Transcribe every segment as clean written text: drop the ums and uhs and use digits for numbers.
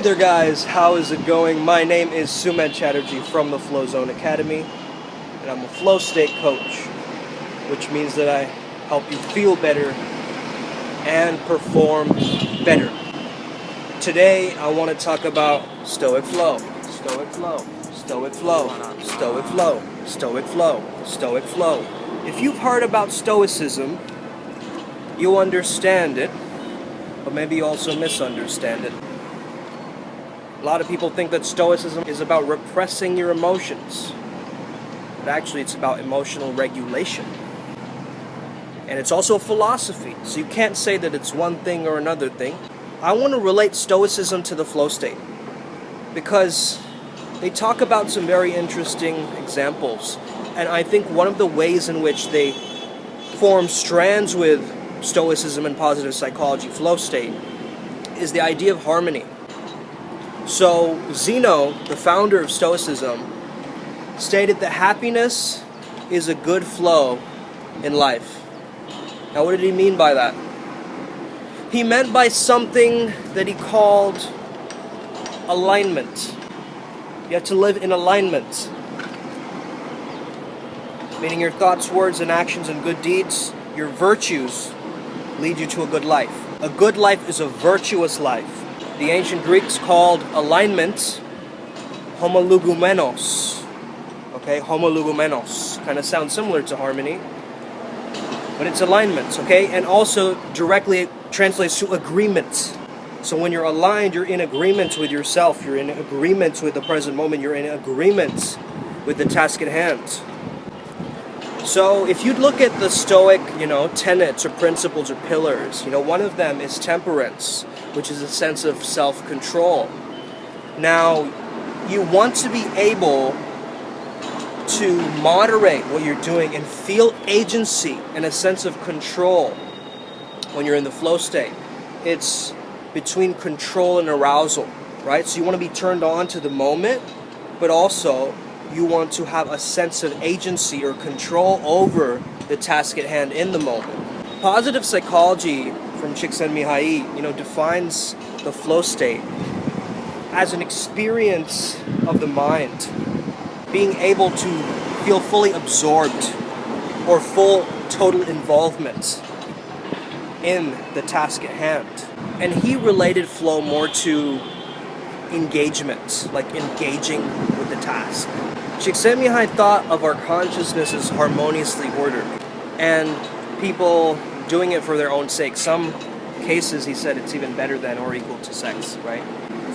Hey there guys, how is it going? My name is Sumed Chatterjee from the Flow Zone Academy, and I'm a flow state coach, which means that I help you feel better and perform better. Today I want to talk about Stoic flow, Stoic flow, Stoic flow, Stoic flow, Stoic flow, Stoic flow. If you've heard about Stoicism, you'll understand it, but maybe you also misunderstand it. A lot of people think that Stoicism is about repressing your emotions, but actually it's about emotional regulation. And it's also a philosophy, so you can't say that it's one thing or another thing. I want to relate Stoicism to the flow state, because they talk about some very interesting examples, and I think one of the ways in which they form strands with Stoicism and positive psychology flow state is the idea of harmony. So Zeno, the founder of Stoicism, stated that happiness is a good flow in life. Now, what did he mean by that? He meant by something that he called alignment. You have to live in alignment, meaning your thoughts, words, and actions and good deeds, your virtues, lead you to a good life. A good life is a virtuous life. The ancient Greeks called alignment homologumenos. Okay, homologumenos. Kind of sounds similar to harmony, but it's alignment, okay? And also directly translates to agreement. So when you're aligned, you're in agreement with yourself, you're in agreement with the present moment, you're in agreement with the task at hand. So if you look at the Stoic, tenets or principles or pillars, one of them is temperance, which is a sense of self-control. Now, you want to be able to moderate what you're doing and feel agency and a sense of control when you're in the flow state. It's between control and arousal, right? So you want to be turned on to the moment, but also you want to have a sense of agency or control over the task at hand in the moment. Positive psychology from Csikszentmihalyi, defines the flow state as an experience of the mind, being able to feel fully absorbed or full total involvement in the task at hand. And he related flow more to engagement, like engaging with the task. Csikszentmihalyi thought of our consciousness as harmoniously ordered, and people doing it for their own sake. Some cases, he said, it's even better than or equal to sex, right?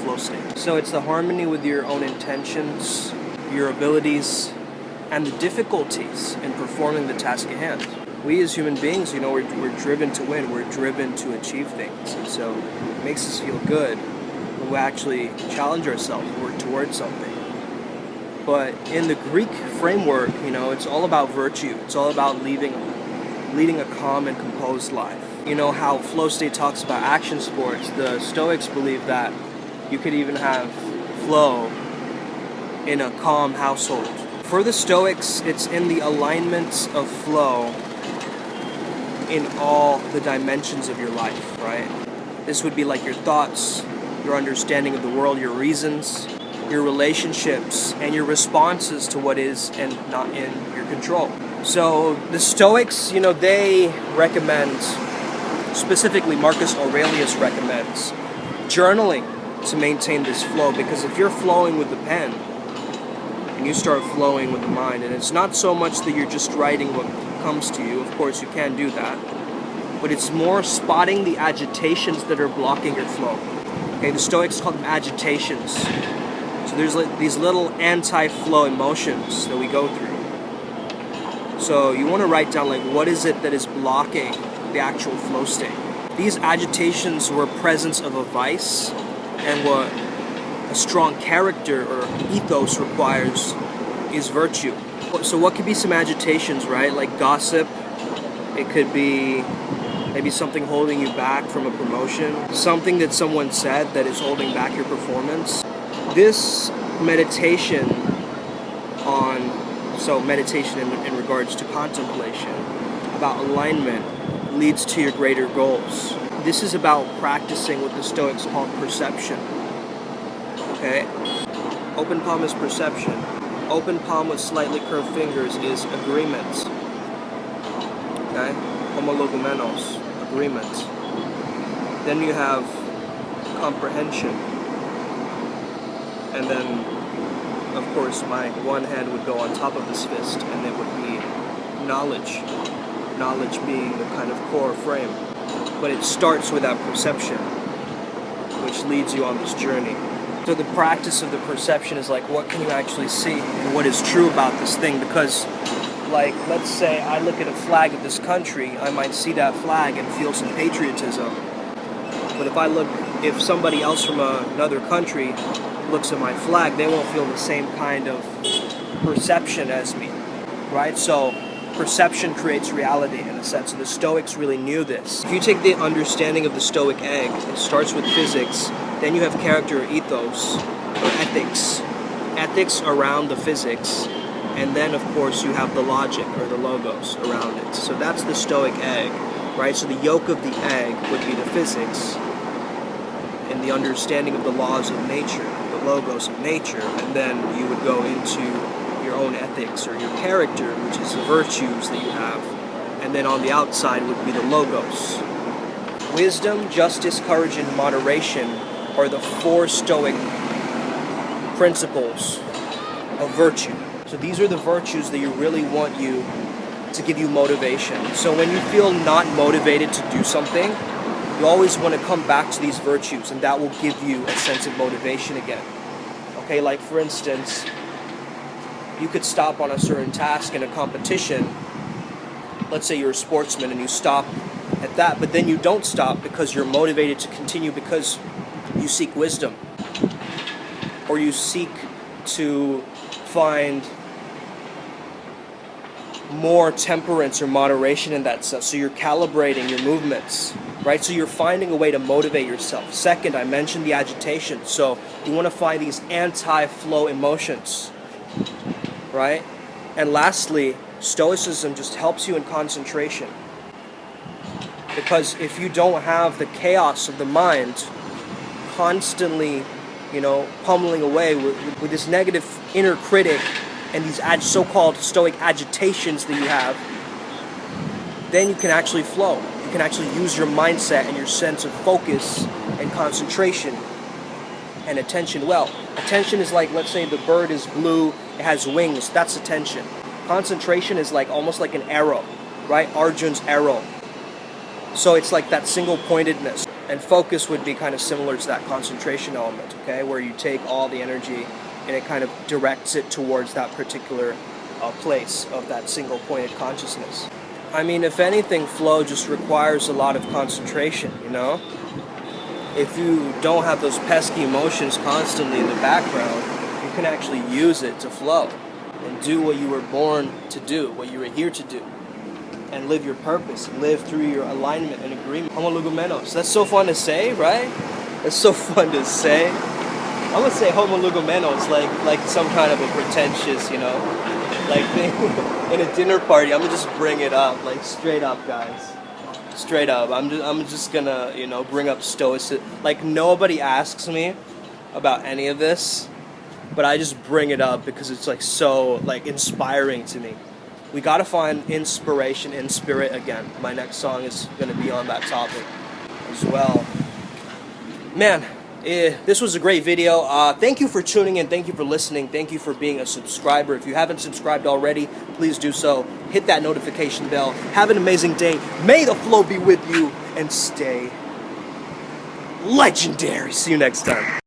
Flow state. So it's the harmony with your own intentions, your abilities, and the difficulties in performing the task at hand. We as human beings, we're driven to win. We're driven to achieve things. And so it makes us feel good when we actually challenge ourselves, work towards something. But in the Greek framework, it's all about virtue. It's all about leading a calm and composed life. How flow state talks about action sports, the Stoics believe that you could even have flow in a calm household. For the Stoics, it's in the alignment of flow in all the dimensions of your life, right? This would be like your thoughts, your understanding of the world, your reasons, your relationships, and your responses to what is and not in your control. So the Stoics, they recommend, specifically Marcus Aurelius recommends, journaling to maintain this flow, because if you're flowing with the pen and you start flowing with the mind, and it's not so much that you're just writing what comes to you, of course you can do that, but it's more spotting the agitations that are blocking your flow. Okay, the Stoics call them agitations. So there's these little anti-flow emotions that we go through. So you want to write down what is it that is blocking the actual flow state. These agitations were presence of a vice, and what a strong character or ethos requires is virtue. So what could be some agitations, right? Like gossip. It could be maybe something holding you back from a promotion, something that someone said that is holding back your performance. This meditation in regards to contemplation, about alignment, leads to your greater goals. This is about practicing what the Stoics call perception. Okay? Open palm is perception. Open palm with slightly curved fingers is agreement. Okay? Homologumenos, agreement. Then you have comprehension. And then, of course, my one hand would go on top of this fist, and it would be knowledge. Knowledge being the kind of core frame. But it starts with that perception, which leads you on this journey. So the practice of the perception is like, what can you actually see and what is true about this thing? Because, like, let's say I look at a flag of this country, I might see that flag and feel some patriotism. But if somebody else from another country looks at my flag, they won't feel the same kind of perception as me, right? So perception creates reality in a sense, and the Stoics really knew this. If you take the understanding of the Stoic egg, it starts with physics, then you have character or ethos, or ethics. Ethics around the physics, and then of course you have the logic, or the logos, around it. So that's the Stoic egg, right? So the yolk of the egg would be the physics, and the understanding of the laws of nature, the logos of nature, and then you would go into your own ethics, or your character, which is the virtues that you have, and then on the outside would be the logos. Wisdom, justice, courage, and moderation are the 4 Stoic principles of virtue. So these are the virtues that you really want you to give you motivation. So when you feel not motivated to do something, you always want to come back to these virtues, and that will give you a sense of motivation again. Okay, like for instance, you could stop on a certain task in a competition. Let's say you're a sportsman and you stop at that, but then you don't stop because you're motivated to continue because you seek wisdom, or you seek to find more temperance or moderation in that stuff. So you're calibrating your movements, right? So you're finding a way to motivate yourself. Second, I mentioned the agitation. So you want to find these anti-flow emotions, right? And lastly, Stoicism just helps you in concentration. Because if you don't have the chaos of the mind constantly, pummeling away with this negative inner critic and these so-called Stoic agitations that you have, then you can actually flow. You can actually use your mindset and your sense of focus and concentration and attention well. Attention is like, let's say the bird is blue, it has wings, that's attention. Concentration is like almost like an arrow, right? Arjun's arrow. So it's like that single pointedness. And focus would be kind of similar to that concentration element, okay? Where you take all the energy and it kind of directs it towards that particular place of that single pointed consciousness. I mean, if anything, flow just requires a lot of concentration, If you don't have those pesky emotions constantly in the background, you can actually use it to flow and do what you were born to do, what you were here to do, and live your purpose, live through your alignment and agreement. Homologumenos. That's so fun to say, right? That's so fun to say. I'm gonna say homologumenos like some kind of a pretentious, like thing in a dinner party. I'm gonna just bring it up, like straight up, guys. Straight up. I'm just gonna, bring up stoicism. Like nobody asks me about any of this, but I just bring it up because it's like so like inspiring to me. We gotta find inspiration in spirit again. My next song is gonna be on that topic as well. Man, this was a great video. Thank you for tuning in. Thank you for listening. Thank you for being a subscriber. If you haven't subscribed already, please do so. Hit that notification bell. Have an amazing day. May the flow be with you and stay legendary. See you next time.